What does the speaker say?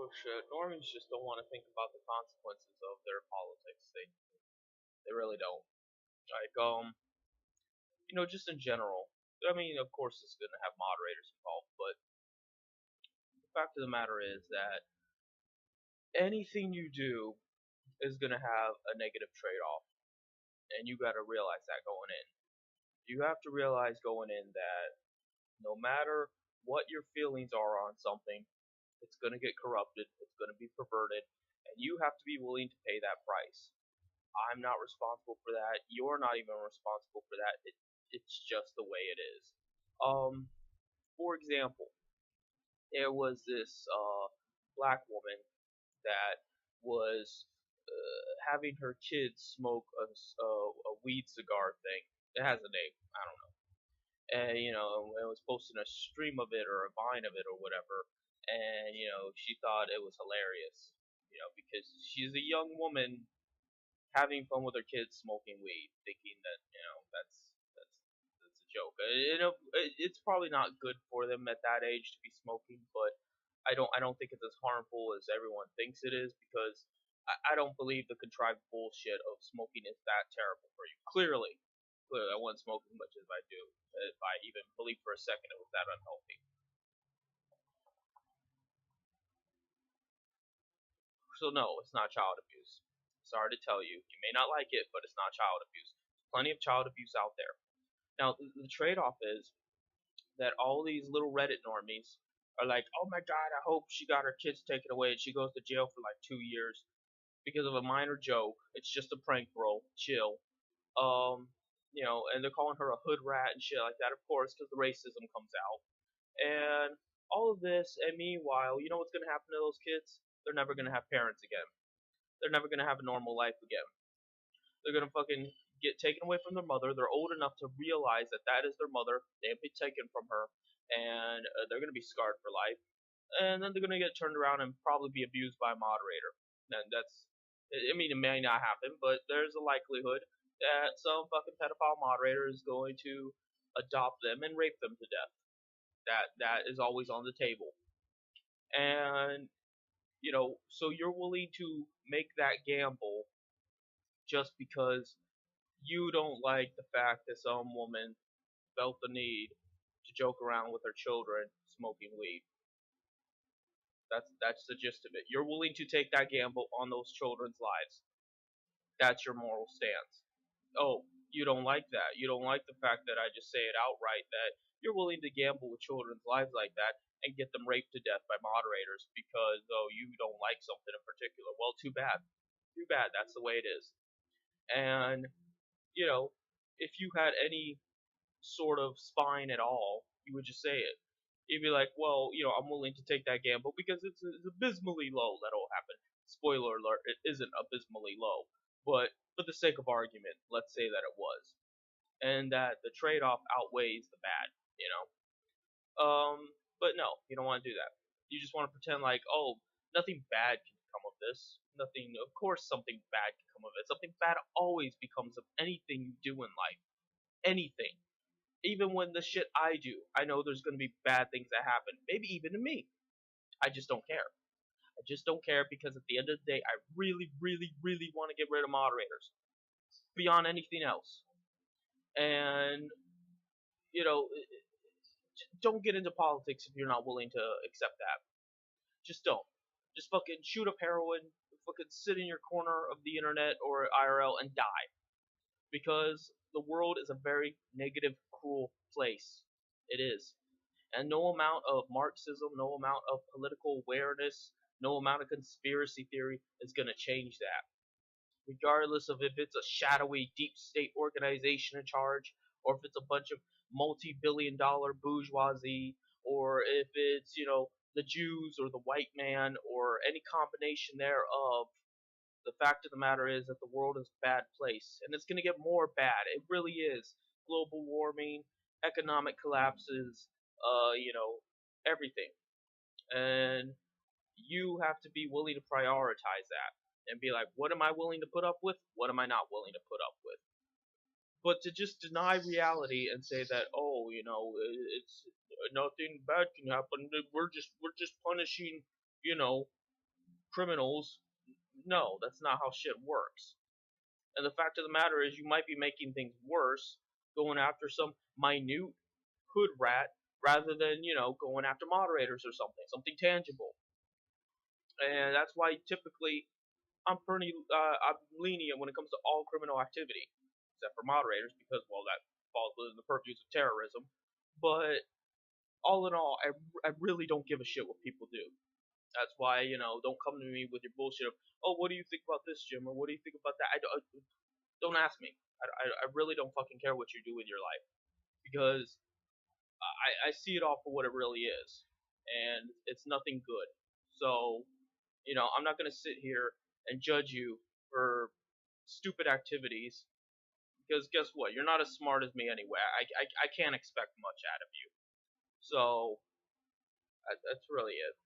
Oh shit, normies just don't want to think about the consequences of their politics. They really don't. Like just in general. I mean, of course, it's gonna have moderators involved, but the fact of the matter is that anything you do is gonna have a negative trade-off, and you got to realize that going in. You have to realize going in that no matter what your feelings are on something, it's gonna get corrupted, it's gonna be perverted, and you have to be willing to pay that price. I'm not responsible for that. You're not even responsible for that. It's just the way it is. Um, for example, there was this black woman that was having her kids smoke a weed cigar thing. It has a name. I don't know. And it was posting a stream of it or a vine of it or whatever. And she thought it was hilarious. Because she's a young woman having fun with her kids smoking weed, thinking that that's a joke. It's probably not good for them at that age to be smoking, but I don't think it's as harmful as everyone thinks it is because I don't believe the contrived bullshit of smoking is that terrible for you. Clearly, I wouldn't smoke as much as I do if I even believed for a second it was that unhealthy. So no, it's not child abuse. Sorry to tell you, you may not like it, but it's not child abuse. There's plenty of child abuse out there. Now, the trade-off is that all these little Reddit normies are like, oh my god, I hope she got her kids taken away and she goes to jail for like 2 years because of a minor joke. It's just a prank, bro. Chill. And they're calling her a hood rat and shit like that, of course, because the racism comes out. And all of this, and meanwhile, you know what's gonna happen to those kids? They're never gonna have parents again. They're never gonna have a normal life again. They're gonna fucking get taken away from their mother. They're old enough to realize that that is their mother. They have been taken from her, and they're gonna be scarred for life. And then they're gonna get turned around and probably be abused by a moderator. And I mean, it may not happen, but there's a likelihood that some fucking pedophile moderator is going to adopt them and rape them to death. That is always on the table. And so you're willing to make that gamble just because you don't like the fact that some woman felt the need to joke around with her children smoking weed. That's the gist of it. You're willing to take that gamble on those children's lives. That's your moral stance. Oh, you don't like that. You don't like the fact that I just say it outright that you're willing to gamble with children's lives like that and get them raped to death by moderators because you don't like something in particular. Well, too bad. Too bad. That's the way it is. And you know, if you had any sort of spine at all, you would just say it. You'd be like, well, I'm willing to take that gamble because it's abysmally low that'll happen. Spoiler alert, it isn't abysmally low, but for the sake of argument, let's say that it was, and that the trade-off outweighs the bad, you know. But no, you don't want to do that. You just want to pretend like, oh, nothing bad can come of this. Nothing, of course, something bad can come of it. Something bad always becomes of anything you do in life. Anything. Even when the shit I do, I know there's going to be bad things that happen. Maybe even to me. I just don't care. I just don't care because at the end of the day, I really, really, really want to get rid of moderators. Beyond anything else. And, you know, don't get into politics if you're not willing to accept that. Just don't. Just fucking shoot up heroin, fucking sit in your corner of the internet or IRL and die. Because the world is a very negative, cruel place. It is. And no amount of Marxism, no amount of political awareness, no amount of conspiracy theory is going to change that. Regardless of if it's a shadowy deep state organization in charge, or if it's a bunch of multi-billion-dollar bourgeoisie, or if it's, the Jews or the white man, or any combination thereof, the fact of the matter is that the world is a bad place, and it's going to get more bad. It really is. Global warming, economic collapses, everything. And you have to be willing to prioritize that and be like, what am I willing to put up with? What am I not willing to put up with? But to just deny reality and say that, oh, it's nothing bad can happen. We're just punishing, criminals, no, that's not how shit works. And the fact of the matter is, you might be making things worse going after some minute hood rat rather than, going after moderators or something tangible. And that's why typically I'm lenient when it comes to all criminal activity, except for moderators because, well, that falls within the purviews of terrorism. But all in all, I really don't give a shit what people do. That's why, don't come to me with your bullshit of, oh, what do you think about this, Jim, or what do you think about that? Don't ask me. I really don't fucking care what you do with your life because I see it all for what it really is, and it's nothing good. So, I'm not gonna sit here and judge you for stupid activities because guess what? You're not as smart as me anyway. I can't expect much out of you. So that's really it.